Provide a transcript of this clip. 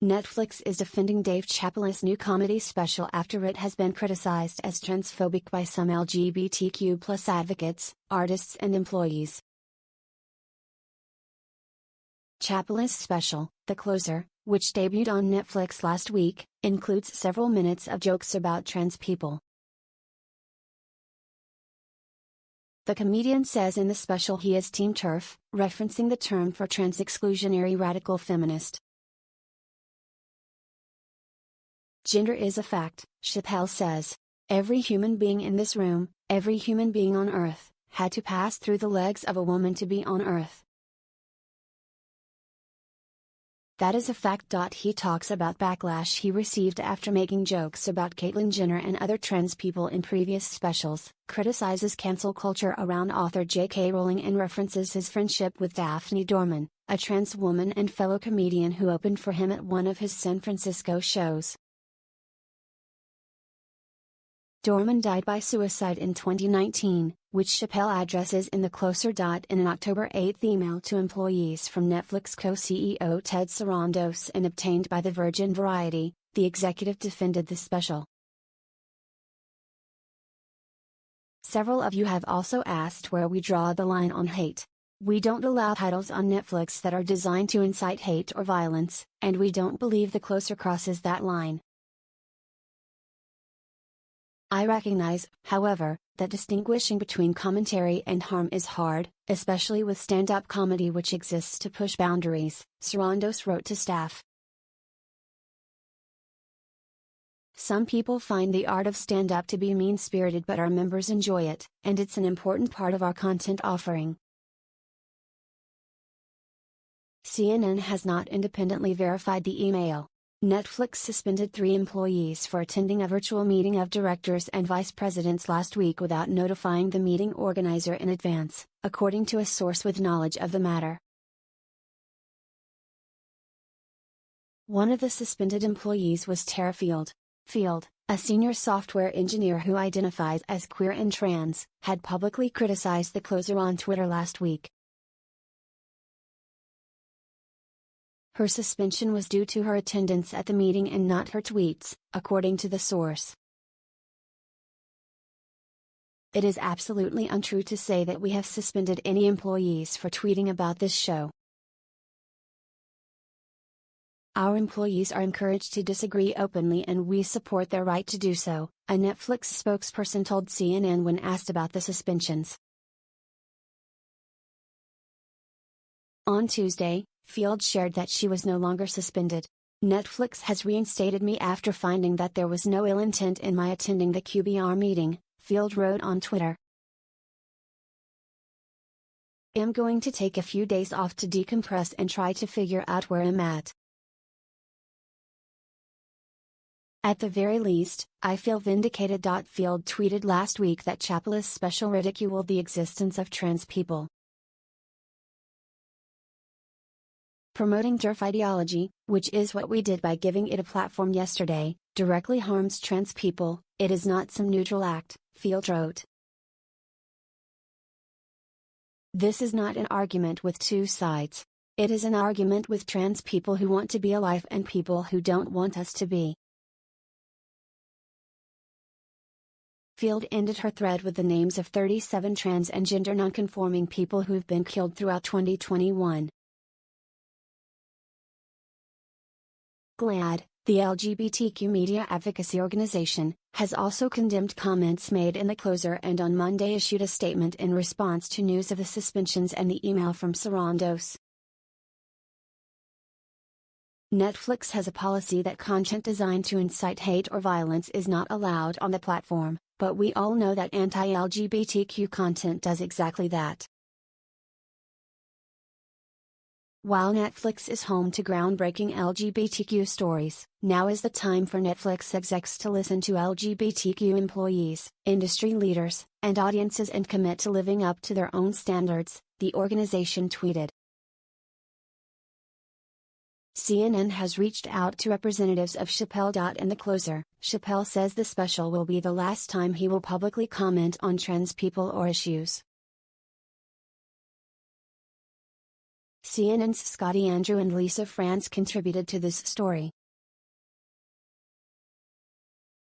Netflix is defending Dave Chappelle's new comedy special after it has been criticized as transphobic by some LGBTQ+ advocates, artists and employees. Chappelle's special, The Closer, which debuted on Netflix last week, includes several minutes of jokes about trans people. The comedian says in the special he is Team TERF, referencing the term for trans-exclusionary radical feminist. Gender is a fact, Chappelle says. Every human being in this room, every human being on Earth, had to pass through the legs of a woman to be on Earth. That is a fact. He talks about backlash he received after making jokes about Caitlyn Jenner and other trans people in previous specials, criticizes cancel culture around author J.K. Rowling and references his friendship with Daphne Dorman, a trans woman and fellow comedian who opened for him at one of his San Francisco shows. Dorman died by suicide in 2019, which Chappelle addresses in The Closer. In an October 8 email to employees from Netflix co-CEO Ted Sarandos and obtained by the Virgin Variety, the executive defended the special. Several of you have also asked where we draw the line on hate. We don't allow titles on Netflix that are designed to incite hate or violence, and we don't believe The Closer crosses that line. I recognize, however, that distinguishing between commentary and harm is hard, especially with stand-up comedy which exists to push boundaries, Sarandos wrote to staff. Some people find the art of stand-up to be mean-spirited, but our members enjoy it, and it's an important part of our content offering. CNN has not independently verified the email. Netflix suspended 3 employees for attending a virtual meeting of directors and vice presidents last week without notifying the meeting organizer in advance, according to a source with knowledge of the matter. One of the suspended employees was Tara Field. Field, a senior software engineer who identifies as queer and trans, had publicly criticized The Closer on Twitter last week. Her suspension was due to her attendance at the meeting and not her tweets, according to the source. It is absolutely untrue to say that we have suspended any employees for tweeting about this show. Our employees are encouraged to disagree openly and we support their right to do so, a Netflix spokesperson told CNN when asked about the suspensions. On Tuesday, Field shared that she was no longer suspended. Netflix has reinstated me after finding that there was no ill intent in my attending the QBR meeting, Field wrote on Twitter. I'm going to take a few days off to decompress and try to figure out where I'm at. At the very least, I feel vindicated. Field tweeted last week that Chappelle's special ridiculed the existence of trans people. Promoting TERF ideology, which is what we did by giving it a platform yesterday, directly harms trans people. It is not some neutral act, Field wrote. This is not an argument with two sides. It is an argument with trans people who want to be alive and people who don't want us to be. Field ended her thread with the names of 37 trans and gender nonconforming people who've been killed throughout 2021. GLAAD, the LGBTQ media advocacy organization, has also condemned comments made in The Closer and on Monday issued a statement in response to news of the suspensions and the email from Sarandos. Netflix has a policy that content designed to incite hate or violence is not allowed on the platform, but we all know that anti-LGBTQ content does exactly that. While Netflix is home to groundbreaking LGBTQ stories, now is the time for Netflix execs to listen to LGBTQ employees, industry leaders, and audiences and commit to living up to their own standards, the organization tweeted. CNN has reached out to representatives of Chappelle. In The Closer, Chappelle says the special will be the last time he will publicly comment on trans people or issues. CNN's Scotty Andrew and Lisa France contributed to this story.